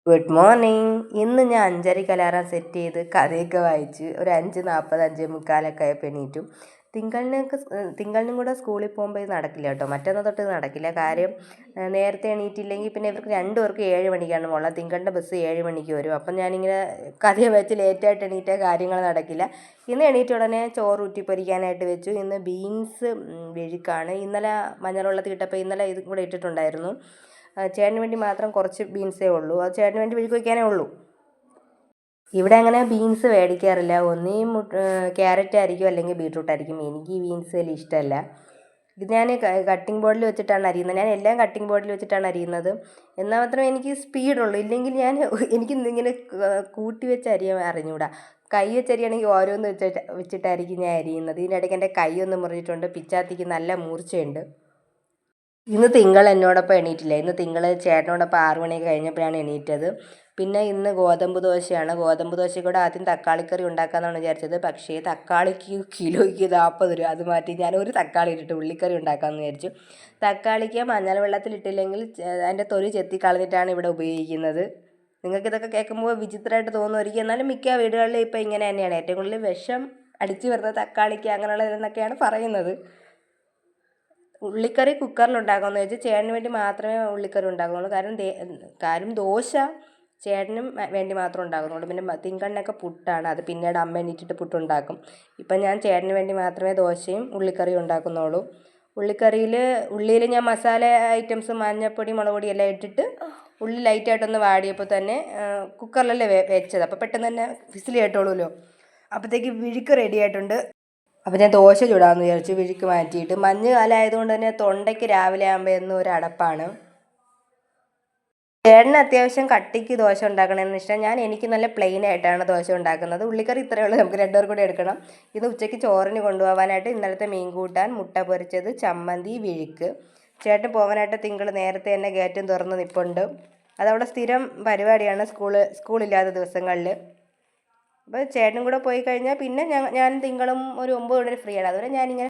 Good morning. ഇന്ന് ഞാൻ 5:30 alarm set ചെയ്ത് കഥയൊക്കെ വായിച്ച് ഒരു 5:40 5:45 ആയപ്പോൾ എണീറ്റു. തിങ്കളിനും കൂടെ സ്കൂളിൽ പോകുമ്പോൾ ഇത് നടക്കില്ല കേട്ടോ. മറ്റൊന്ന് തൊട്ട് നടക്കില്ല. കാര്യം നേരത്തെ എണീറ്റില്ലെങ്കിൽ പിന്നെ ഇവർക്ക് രണ്ടുപേർക്കും 7 മണിക്കാണ് പോകണം. തിങ്കളുടെ ബസ് 7 മണിക്ക് വരും. അപ്പം ഞാനിങ്ങനെ കഥയെ വെച്ച് ലേറ്റായിട്ട് എണീറ്റാൽ കാര്യങ്ങൾ നടക്കില്ല. ഇന്ന് എണീറ്റ ഉടനെ ചോറ് ഊറ്റി പൊരിക്കാനായിട്ട് വെച്ചു. ഇന്ന് ബീൻസ് മെഴുക്കാണ്. ഇന്നലെ മഞ്ഞൾ വെള്ളത്തിൽ ഇട്ടപ്പോൾ ഇന്നലെ ഇതും കൂടെ ഇട്ടിട്ടുണ്ടായിരുന്നു. ചേട്ടന് വേണ്ടി മാത്രം കുറച്ച് ബീൻസേ ഉള്ളൂ. അത് ചേട്ടന് വേണ്ടി മെഴുക്ക് വയ്ക്കാനേ ഉള്ളൂ. ഇവിടെ അങ്ങനെ ബീൻസ് മേടിക്കാറില്ല. ഒന്നീ ക്യാരറ്റ് ആയിരിക്കും, അല്ലെങ്കിൽ ബീട്രൂട്ട് ആയിരിക്കും. എനിക്ക് ഈ ബീൻസ് വലിയ ഇഷ്ടമല്ല. ഇത് ഞാൻ കട്ടിംഗ് ബോർഡിൽ വെച്ചിട്ടാണ് അരിയുന്നത്. ഞാൻ എല്ലാം കട്ടിംഗ് ബോർഡിൽ വെച്ചിട്ടാണ് അരിയുന്നത്. എന്നാൽ മാത്രമേ എനിക്ക് സ്പീഡുള്ളൂ. ഇല്ലെങ്കിൽ എനിക്ക് ഇങ്ങനെ കൂട്ടി വെച്ച് അരിയാൻ അറിഞ്ഞൂടാ. കൈ വെച്ചരിയാണെങ്കിൽ ഓരോന്ന് വെച്ചിട്ടായിരിക്കും ഞാൻ അരിയുന്നത്. ഇതിനിടയ്ക്ക് എൻ്റെ കൈ ഒന്ന് മുറിഞ്ഞിട്ടുണ്ട്. പിച്ചാത്തിക്ക് നല്ല മൂർച്ചയുണ്ട്. ഇന്ന് തിങ്കൾ എന്നോടൊപ്പം എണീറ്റില്ല. ഇന്ന് തിങ്കൾ ചേട്ടനോടൊപ്പം 6 മണിയൊക്കെ കഴിഞ്ഞപ്പോഴാണ് എണീറ്റത്. പിന്നെ ഇന്ന് ഗോതമ്പ് ദോശയാണ്. ഗോതമ്പ് ദോശയ്ക്കൂടെ ആദ്യം തക്കാളിക്കറി ഉണ്ടാക്കാമെന്നാണ് വിചാരിച്ചത്. പക്ഷേ തക്കാളിക്ക് കിലോയ്ക്ക് 40 രൂപ. അത് മാറ്റി ഞാൻ ഒരു തക്കാളി ഇട്ടിട്ട് ഉള്ളിക്കറി ഉണ്ടാക്കാമെന്ന് വിചാരിച്ചു. തക്കാളിക്ക് മഞ്ഞൾ വെള്ളത്തിലിട്ടില്ലെങ്കിൽ അതിൻ്റെ തൊലി ചെത്തി കളഞ്ഞിട്ടാണ് ഇവിടെ ഉപയോഗിക്കുന്നത്. നിങ്ങൾക്കിതൊക്കെ കേൾക്കുമ്പോൾ വിചിത്രമായിട്ട് തോന്നുമായിരിക്കും. എന്നാലും മിക്ക വീടുകളിലും ഇപ്പോൾ ഇങ്ങനെ തന്നെയാണ്. ഏറ്റവും കൂടുതൽ വിഷം അടിച്ചു വരുന്നത് തക്കാളിക്ക് അങ്ങനെയുള്ളതെന്നൊക്കെയാണ് പറയുന്നത്. ഉള്ളിക്കറി കുക്കറിൽ ഉണ്ടാക്കാമെന്ന് വെച്ചാൽ ചേട്ടന് വേണ്ടി മാത്രമേ ഉള്ളിക്കറി ഉണ്ടാക്കുന്നുള്ളൂ. കാര്യം ദോശ ചേട്ടനും വേണ്ടി മാത്രം ഉണ്ടാക്കുന്നുള്ളൂ. പിന്നെ തിങ്കളിനൊക്കെ പുട്ടാണ്. അത് പിന്നീട് അമ്മ എണീറ്റിട്ട് പുട്ടുണ്ടാക്കും. ഇപ്പം ഞാൻ ചേട്ടന് വേണ്ടി മാത്രമേ ദോശയും ഉള്ളിക്കറിയും ഉണ്ടാക്കുന്നുള്ളൂ. ഉള്ളിയിൽ ഞാൻ മസാല ഐറ്റംസ് മഞ്ഞൾപ്പൊടി മുളക് പൊടി എല്ലാം ഇട്ടിട്ട് ഉള്ളി ലൈറ്റായിട്ടൊന്ന് വാടിയപ്പോൾ തന്നെ കുക്കറിലല്ലേ വെച്ചത്. അപ്പോൾ പെട്ടെന്ന് തന്നെ വിസിൽ കേട്ടോളൂല്ലോ. അപ്പോഴത്തേക്ക് വിഴുക്ക് റെഡി ആയിട്ടുണ്ട്. അപ്പം ഞാൻ ദോശ ചൂടാമെന്ന് വിചാരിച്ചു. വിഴുക്ക് മാറ്റിയിട്ട് മഞ്ഞ് കാലമായതുകൊണ്ട് തന്നെ തൊണ്ടയ്ക്ക് രാവിലെ ആകുമ്പോൾ എന്നും ഒരു അടപ്പാണ്. ചേട്ടന് അത്യാവശ്യം കട്ടിക്ക് ദോശ ഉണ്ടാക്കണമെന്ന് ഇഷ്ടം. എനിക്ക് നല്ല പ്ലെയിൻ ആയിട്ടാണ് ദോശ ഉണ്ടാക്കുന്നത്. ഉള്ളിക്കറി ഇത്രയേ ഉള്ളൂ, നമുക്ക് രണ്ടുപേർ കൂടി എടുക്കണം. ഇന്ന് ഉച്ചയ്ക്ക് ചോറിന് കൊണ്ടുപോകാനായിട്ട് ഇന്നലത്തെ മീൻ കൂട്ടാൻ, മുട്ട പൊരിച്ചത്, ചമ്മന്തി, വിഴുക്ക്. ചേട്ടന് പോകാനായിട്ട് തിങ്കൾ നേരത്തെ തന്നെ ഗേറ്റും തുറന്ന് നിൽപ്പുണ്ട്. അതവിടെ സ്ഥിരം പരിപാടിയാണ് സ്കൂളില്ലാത്ത ദിവസങ്ങളിൽ. അപ്പോൾ ചേട്ടനും കൂടെ പോയി കഴിഞ്ഞാൽ പിന്നെ ഞാൻ തിങ്കളും ഒരു 9 മണി വരെ ഫ്രീ ആണ്. അതുവരെ ഞാനിങ്ങനെ